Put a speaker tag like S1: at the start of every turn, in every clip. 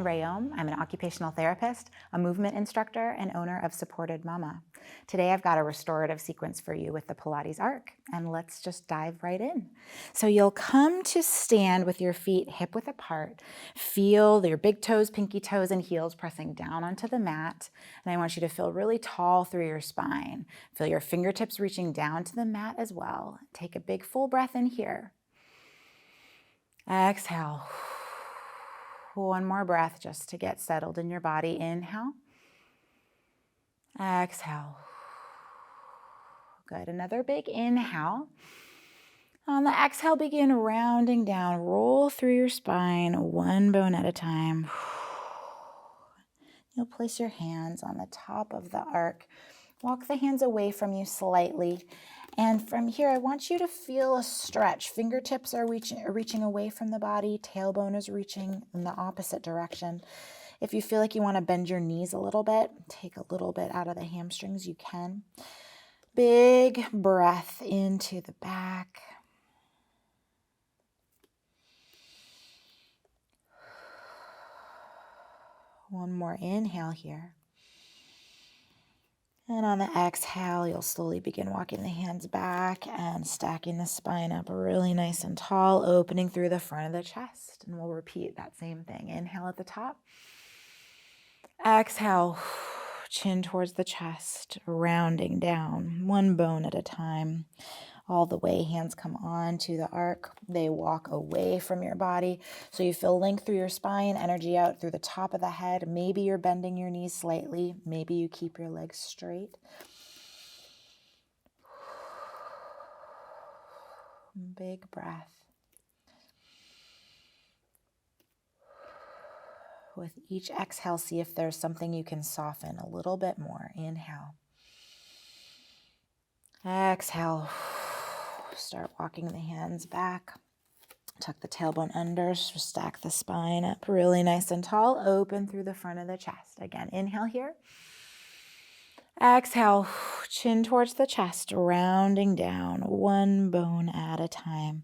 S1: Rayom. I'm an occupational therapist, a movement instructor, and owner of Supported Mama. Today I've got a restorative sequence for you with the Pilates Arc, and let's just dive right in. So you'll come to stand with your feet hip width apart. Feel your big toes, pinky toes, and heels pressing down onto the mat. And I want you to feel really tall through your spine. Feel your fingertips reaching down to the mat as well. Take a big full breath in here. Exhale. One more breath just to get settled in your body. Inhale. Exhale. Good. Another big inhale. On the exhale, begin rounding down. Roll through your spine, one bone at a time. You'll place your hands on the top of the arc. Walk the hands away from you slightly. And from here, I want you to feel a stretch. Fingertips are reaching away from the body. Tailbone is reaching in the opposite direction. If you feel like you want to bend your knees a little bit, take a little bit out of the hamstrings, you can. Big breath into the back. One more inhale here. And on the exhale, you'll slowly begin walking the hands back and stacking the spine up really nice and tall, opening through the front of the chest. And we'll repeat that same thing. Inhale at the top. Exhale, chin towards the chest, rounding down, one bone at a time. All the way, hands come on to the arc. They walk away from your body. So you feel length through your spine, energy out through the top of the head. Maybe you're bending your knees slightly. Maybe you keep your legs straight. Big breath. With each exhale, see if there's something you can soften a little bit more. Inhale. Exhale. Start walking the hands back. Tuck the tailbone under, stack the spine up really nice and tall. Open through the front of the chest. Again, inhale here. Exhale, chin towards the chest, rounding down, one bone at a time.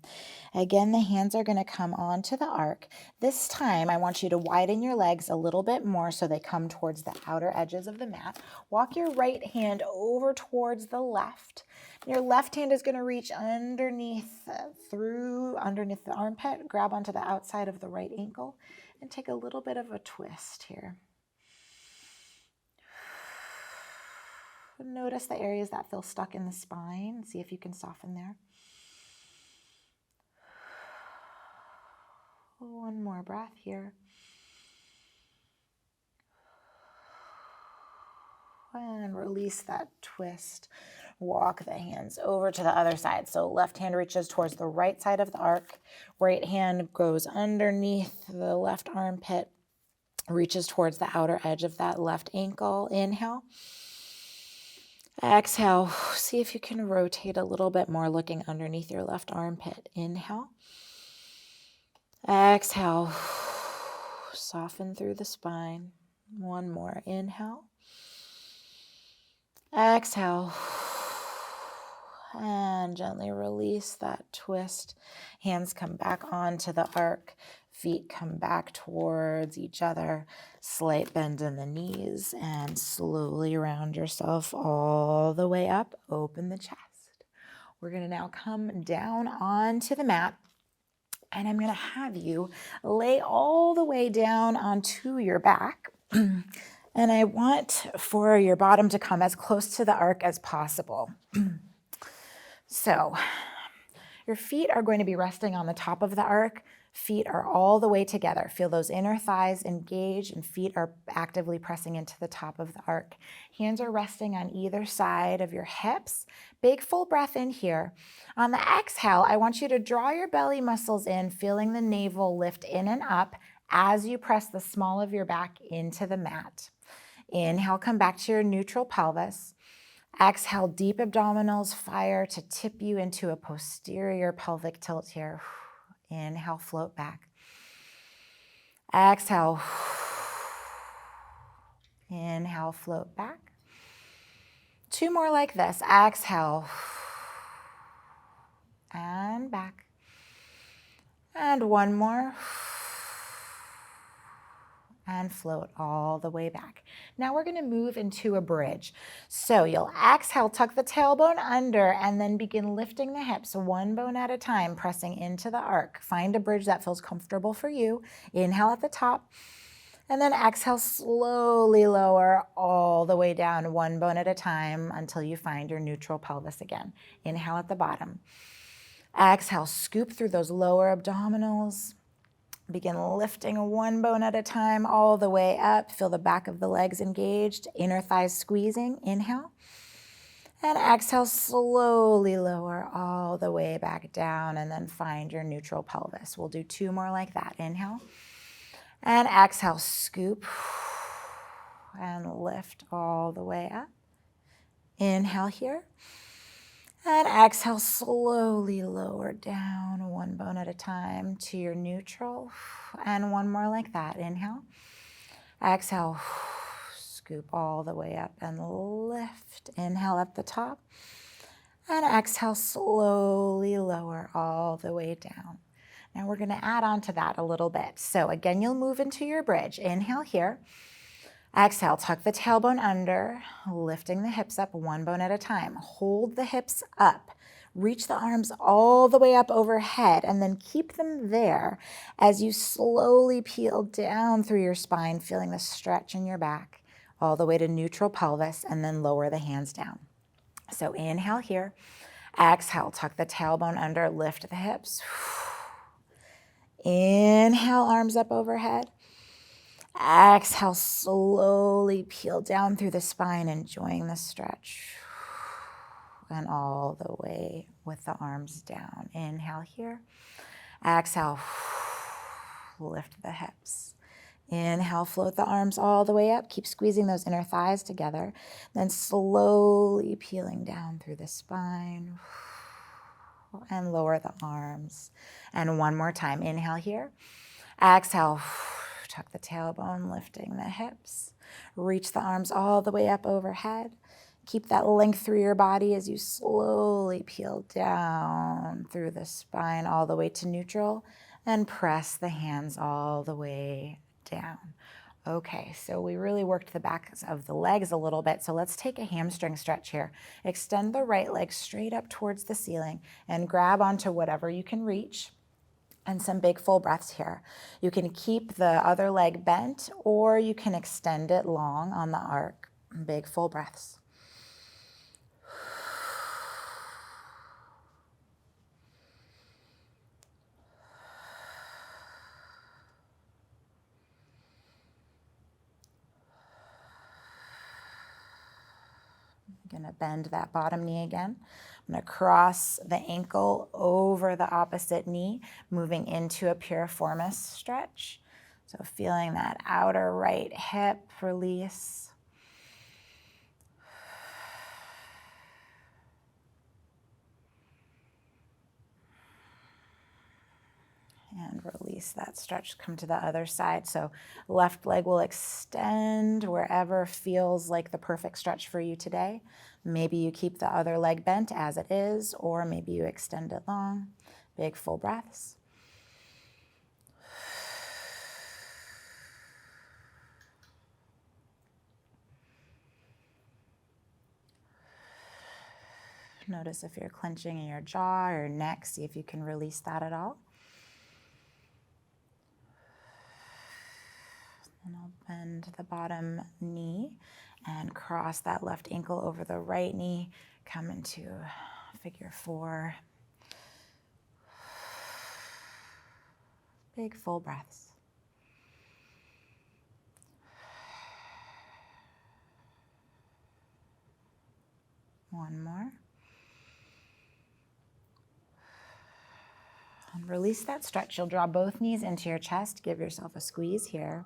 S1: Again, the hands are going to come onto the arc. This time, I want you to widen your legs a little bit more so they come towards the outer edges of the mat. Walk your right hand over towards the left. Your left hand is going to reach underneath the armpit, grab onto the outside of the right ankle, and take a little bit of a twist here. Notice the areas that feel stuck in the spine. See if you can soften there. One more breath here. And release that twist. Walk the hands over to the other side. So left hand reaches towards the right side of the arc. Right hand goes underneath the left armpit, reaches towards the outer edge of that left ankle. Inhale. Exhale. See if you can rotate a little bit more, looking underneath your left armpit. Inhale. Exhale. Soften through the spine. One more. Inhale. Exhale. And gently release that twist. Hands come back onto the arc. Feet come back towards each other. Slight bend in the knees and slowly round yourself all the way up. Open the chest. We're going to now come down onto the mat. And I'm going to have you lay all the way down onto your back. And I want for your bottom to come as close to the arc as possible. So your feet are going to be resting on the top of the arc. Feet are all the way together. Feel those inner thighs engage and feet are actively pressing into the top of the arc. Hands are resting on either side of your hips. Big full breath in here. On the exhale, I want you to draw your belly muscles in, feeling the navel lift in and up as you press the small of your back into the mat. Inhale, come back to your neutral pelvis. Exhale, deep abdominals fire to tip you into a posterior pelvic tilt here. Inhale, float back. Exhale. Inhale, float back. Two more like this. Exhale. And back. And one more. and float all the way back. Now we're going to move into a bridge. So you'll exhale, tuck the tailbone under, and then begin lifting the hips one bone at a time, pressing into the arc. Find a bridge that feels comfortable for you. Inhale at the top, and then exhale, slowly lower all the way down one bone at a time until you find your neutral pelvis again. Inhale at the bottom. Exhale, scoop through those lower abdominals. Begin lifting one bone at a time all the way up. Feel the back of the legs engaged, inner thighs squeezing. Inhale. And exhale, slowly lower all the way back down and then find your neutral pelvis. We'll do 2 more like that. Inhale. And exhale, scoop and lift all the way up. Inhale here. And exhale, slowly lower down one bone at a time to your neutral. And one more like that. Inhale. Exhale, scoop all the way up and lift. Inhale at the top. And exhale, slowly lower all the way down. Now we're going to add on to that a little bit. So again, you'll move into your bridge. Inhale here. Exhale, tuck the tailbone under, lifting the hips up one bone at a time. Hold the hips up. Reach the arms all the way up overhead and then keep them there as you slowly peel down through your spine, feeling the stretch in your back all the way to neutral pelvis, and then lower the hands down. So inhale here. Exhale, tuck the tailbone under, lift the hips. Inhale, arms up overhead. Exhale, slowly peel down through the spine, enjoying the stretch. And all the way with the arms down. Inhale here. Exhale, lift the hips. Inhale, float the arms all the way up. Keep squeezing those inner thighs together. Then slowly peeling down through the spine. And lower the arms. And one more time. Inhale here. Exhale. Tuck the tailbone, lifting the hips. Reach the arms all the way up overhead. Keep that length through your body as you slowly peel down through the spine all the way to neutral and press the hands all the way down. Okay, so we really worked the backs of the legs a little bit, so let's take a hamstring stretch here. Extend the right leg straight up towards the ceiling and grab onto whatever you can reach. And some big full breaths here. You can keep the other leg bent or you can extend it long on the arc. Big full breaths. I'm going to bend that bottom knee again. I'm going to cross the ankle over the opposite knee, moving into a Piriformis Stretch. So feeling that outer right hip release. And release that stretch, come to the other side. So left leg will extend wherever feels like the perfect stretch for you today. Maybe you keep the other leg bent as it is, or maybe you extend it long. Big full breaths. Notice if you're clenching in your jaw or neck, see if you can release that at all. And I'll bend the bottom knee and cross that left ankle over the right knee. Come into figure 4. Big full breaths. One more. And release that stretch. You'll draw both knees into your chest. Give yourself a squeeze here.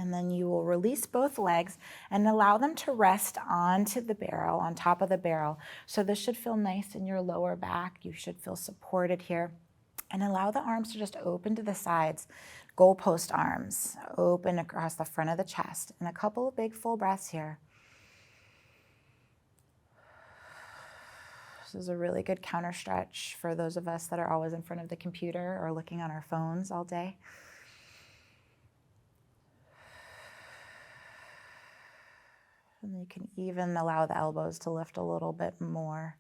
S1: And then you will release both legs and allow them to rest onto the barrel, on top of the barrel. So this should feel nice in your lower back. You should feel supported here. And allow the arms to just open to the sides. Goalpost arms, open across the front of the chest. And a couple of big full breaths here. This is a really good counter stretch for those of us that are always in front of the computer or looking on our phones all day. And you can even allow the elbows to lift a little bit more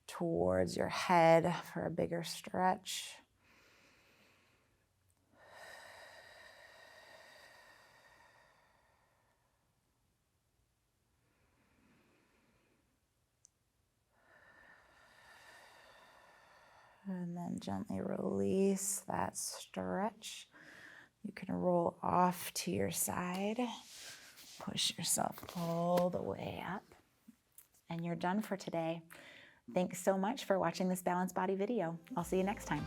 S1: towards your head for a bigger stretch. And then gently release that stretch. You can roll off to your side. Push yourself all the way up. And you're done for today. Thanks so much for watching this Balanced Body video. I'll see you next time.